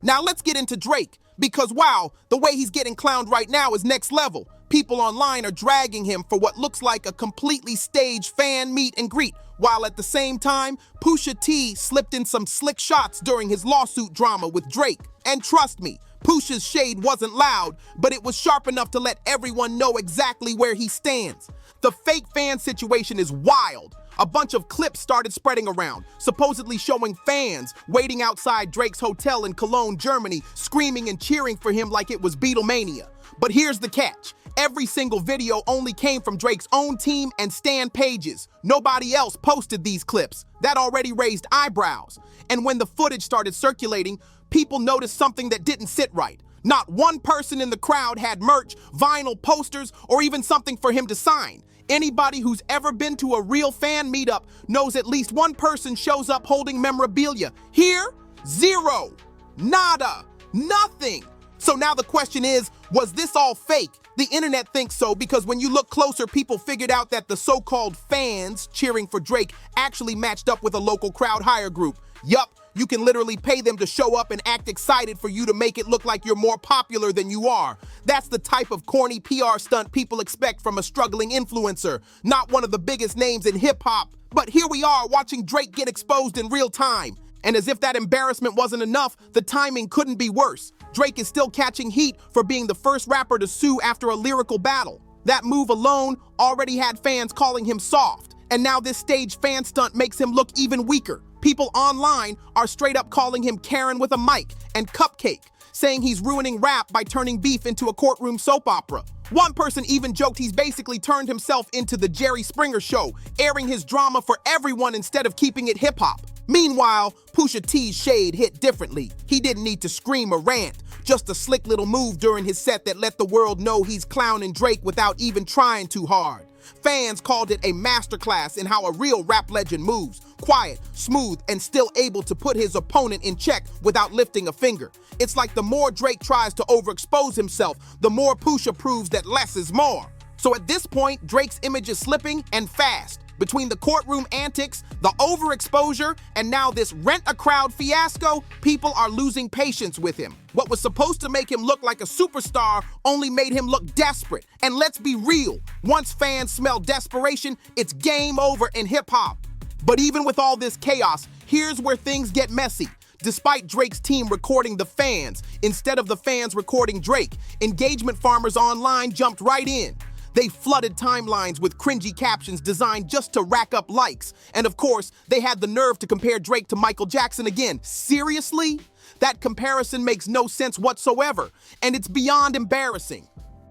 Now let's get into Drake, because wow, the way he's getting clowned right now is next level. People online are dragging him for what looks like a completely staged fan meet and greet, while at the same time, Pusha T slipped in some slick shots during his lawsuit drama with Drake. And trust me, Pusha's shade wasn't loud, but it was sharp enough to let everyone know exactly where he stands. The fake fan situation is wild. A bunch of clips started spreading around, supposedly showing fans waiting outside Drake's hotel in Cologne, Germany, screaming and cheering for him like it was Beatlemania. But here's the catch. Every single video only came from Drake's own team and stan pages. Nobody else posted these clips. That already raised eyebrows. And when the footage started circulating, people noticed something that didn't sit right. Not one person in the crowd had merch, vinyl posters, or even something for him to sign. Anybody who's ever been to a real fan meetup knows at least one person shows up holding memorabilia. Here, zero, nada, nothing. So now the question is, was this all fake? The internet thinks so because when you look closer, people figured out that the so-called fans cheering for Drake actually matched up with a local crowd hire group. Yup, you can literally pay them to show up and act excited for you to make it look like you're more popular than you are. That's the type of corny PR stunt people expect from a struggling influencer, not one of the biggest names in hip-hop. But here we are watching Drake get exposed in real time. And as if that embarrassment wasn't enough, the timing couldn't be worse. Drake is still catching heat for being the first rapper to sue after a lyrical battle. That move alone already had fans calling him soft. And now this staged fan stunt makes him look even weaker. People online are straight up calling him Karen with a mic and Cupcake, saying he's ruining rap by turning beef into a courtroom soap opera. One person even joked he's basically turned himself into the Jerry Springer Show, airing his drama for everyone instead of keeping it hip-hop. Meanwhile, Pusha T's shade hit differently. He didn't need to scream or rant, just a slick little move during his set that let the world know he's clowning Drake without even trying too hard. Fans called it a masterclass in how a real rap legend moves, quiet, smooth, and still able to put his opponent in check without lifting a finger. It's like the more Drake tries to overexpose himself, the more Pusha proves that less is more. So at this point, Drake's image is slipping and fast. Between the courtroom antics, the overexposure, and now this rent-a-crowd fiasco, people are losing patience with him. What was supposed to make him look like a superstar only made him look desperate. And let's be real, once fans smell desperation, it's game over in hip-hop. But even with all this chaos, here's where things get messy. Despite Drake's team recording the fans, instead of the fans recording Drake, engagement farmers online jumped right in. They flooded timelines with cringy captions designed just to rack up likes. And of course, they had the nerve to compare Drake to Michael Jackson again. Seriously? That comparison makes no sense whatsoever, and it's beyond embarrassing.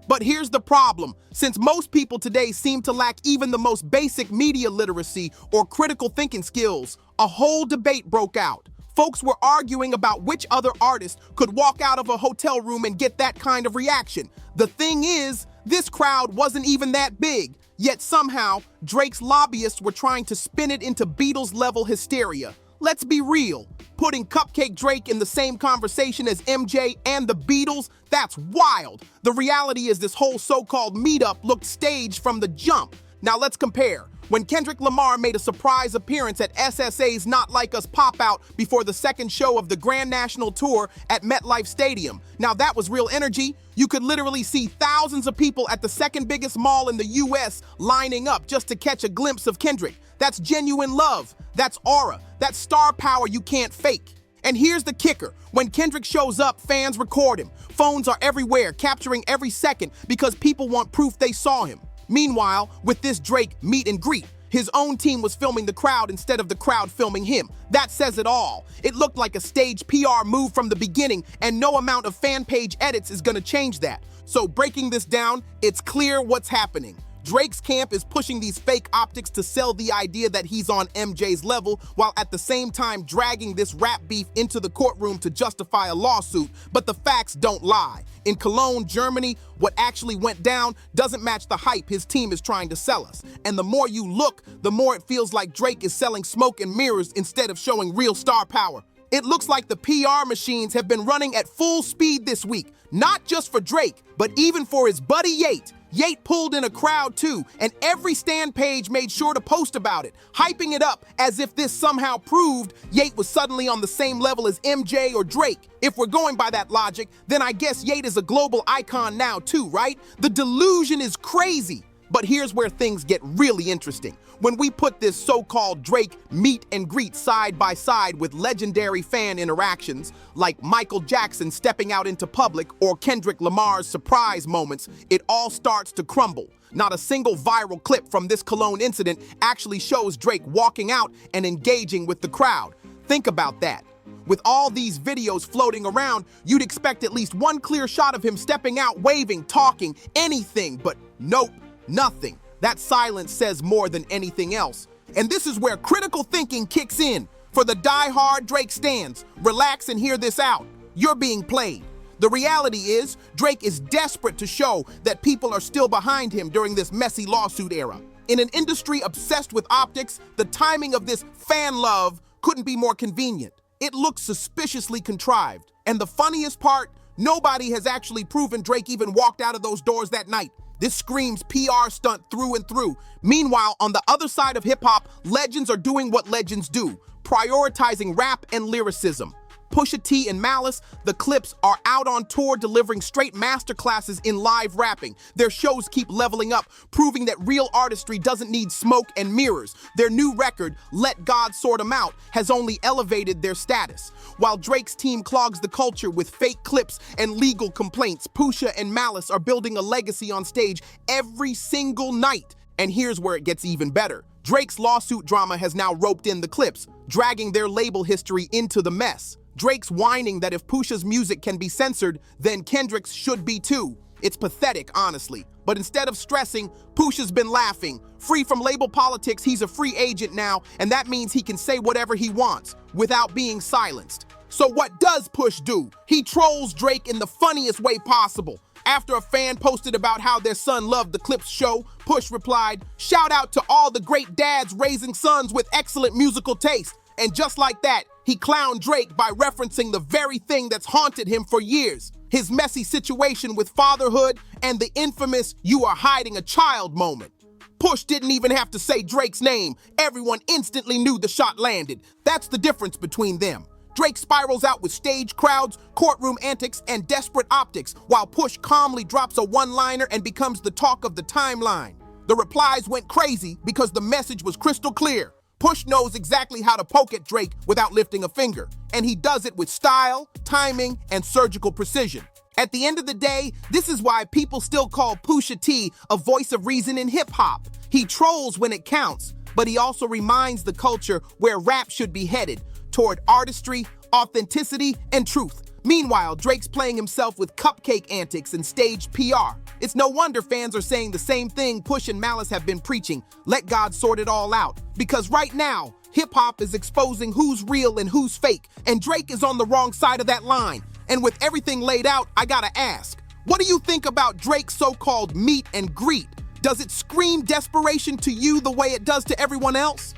But here's the problem. Since most people today seem to lack even the most basic media literacy or critical thinking skills, a whole debate broke out. Folks were arguing about which other artist could walk out of a hotel room and get that kind of reaction. The thing is, this crowd wasn't even that big, yet somehow Drake's lobbyists were trying to spin it into Beatles-level hysteria. Let's be real, putting Cupcake Drake in the same conversation as MJ and the Beatles, that's wild. The reality is this whole so-called meetup looked staged from the jump. Now let's compare. When Kendrick Lamar made a surprise appearance at SSA's Not Like Us pop-out before the second show of the Grand National Tour at MetLife Stadium. Now that was real energy. You could literally see thousands of people at the second biggest mall in the US lining up just to catch a glimpse of Kendrick. That's genuine love. That's aura. That's star power you can't fake. And here's the kicker. When Kendrick shows up, fans record him. Phones are everywhere, capturing every second because people want proof they saw him. Meanwhile, with this Drake meet and greet, his own team was filming the crowd instead of the crowd filming him. That says it all. It looked like a staged PR move from the beginning, and no amount of fan page edits is gonna change that. So breaking this down, it's clear what's happening. Drake's camp is pushing these fake optics to sell the idea that he's on MJ's level, while at the same time dragging this rap beef into the courtroom to justify a lawsuit. But the facts don't lie. In Cologne, Germany, what actually went down doesn't match the hype his team is trying to sell us. And the more you look, the more it feels like Drake is selling smoke and mirrors instead of showing real star power. It looks like the PR machines have been running at full speed this week, not just for Drake, but even for his buddy Yate. Yate pulled in a crowd too, and every stan page made sure to post about it, hyping it up as if this somehow proved Yate was suddenly on the same level as MJ or Drake. If we're going by that logic, then I guess Yate is a global icon now too, right? The delusion is crazy. But here's where things get really interesting. When we put this so-called Drake meet and greet side by side with legendary fan interactions, like Michael Jackson stepping out into public or Kendrick Lamar's surprise moments, it all starts to crumble. Not a single viral clip from this Cologne incident actually shows Drake walking out and engaging with the crowd. Think about that. With all these videos floating around, you'd expect at least one clear shot of him stepping out, waving, talking, anything, but nope. Nothing. That silence says more than anything else. And this is where critical thinking kicks in. For the die-hard Drake stans, relax and hear this out. You're being played. The reality is, Drake is desperate to show that people are still behind him during this messy lawsuit era. In an industry obsessed with optics, the timing of this fan love couldn't be more convenient. It looks suspiciously contrived. And the funniest part, nobody has actually proven Drake even walked out of those doors that night. This screams PR stunt through and through. Meanwhile, on the other side of hip-hop, legends are doing what legends do, prioritizing rap and lyricism. Pusha T and Malice, the Clips, are out on tour delivering straight masterclasses in live rapping. Their shows keep leveling up, proving that real artistry doesn't need smoke and mirrors. Their new record, Let God Sort 'Em Out, has only elevated their status. While Drake's team clogs the culture with fake clips and legal complaints, Pusha and Malice are building a legacy on stage every single night. And here's where it gets even better. Drake's lawsuit drama has now roped in the Clips, dragging their label history into the mess. Drake's whining that if Pusha's music can be censored, then Kendrick's should be too. It's pathetic, honestly. But instead of stressing, Pusha's been laughing. Free from label politics, he's a free agent now, and that means he can say whatever he wants without being silenced. So what does Push do? He trolls Drake in the funniest way possible. After a fan posted about how their son loved the Clips show, Push replied, "Shout out to all the great dads raising sons with excellent musical taste." And just like that, he clowned Drake by referencing the very thing that's haunted him for years, his messy situation with fatherhood and the infamous "you are hiding a child" moment. Push didn't even have to say Drake's name. Everyone instantly knew the shot landed. That's the difference between them. Drake spirals out with stage crowds, courtroom antics, and desperate optics, while Push calmly drops a one-liner and becomes the talk of the timeline. The replies went crazy because the message was crystal clear. Push knows exactly how to poke at Drake without lifting a finger, and he does it with style, timing, and surgical precision. At the end of the day, this is why people still call Pusha T a voice of reason in hip-hop. He trolls when it counts, but he also reminds the culture where rap should be headed, toward artistry, authenticity, and truth. Meanwhile, Drake's playing himself with cupcake antics and staged PR. It's no wonder fans are saying the same thing Push and Malice have been preaching: let God sort it all out. Because right now, hip-hop is exposing who's real and who's fake, and Drake is on the wrong side of that line. And with everything laid out, I gotta ask, what do you think about Drake's so-called meet and greet? Does it scream desperation to you the way it does to everyone else?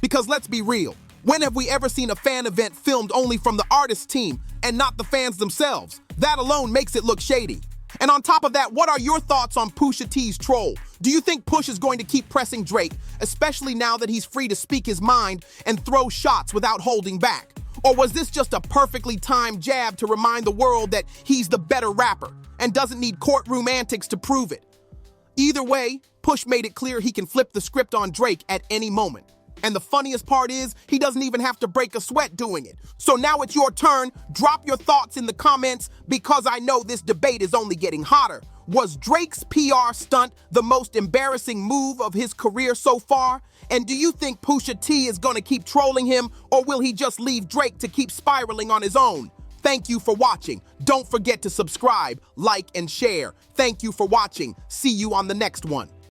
Because let's be real, when have we ever seen a fan event filmed only from the artist team and not the fans themselves? That alone makes it look shady. And on top of that, what are your thoughts on Pusha T's troll? Do you think Push is going to keep pressing Drake, especially now that he's free to speak his mind and throw shots without holding back? Or was this just a perfectly timed jab to remind the world that he's the better rapper and doesn't need courtroom antics to prove it? Either way, Push made it clear he can flip the script on Drake at any moment. And the funniest part is, he doesn't even have to break a sweat doing it. So now it's your turn. Drop your thoughts in the comments, because I know this debate is only getting hotter. Was Drake's PR stunt the most embarrassing move of his career so far? And do you think Pusha T is gonna keep trolling him, or will he just leave Drake to keep spiraling on his own? Thank you for watching. Don't forget to subscribe, like, and share. Thank you for watching. See you on the next one.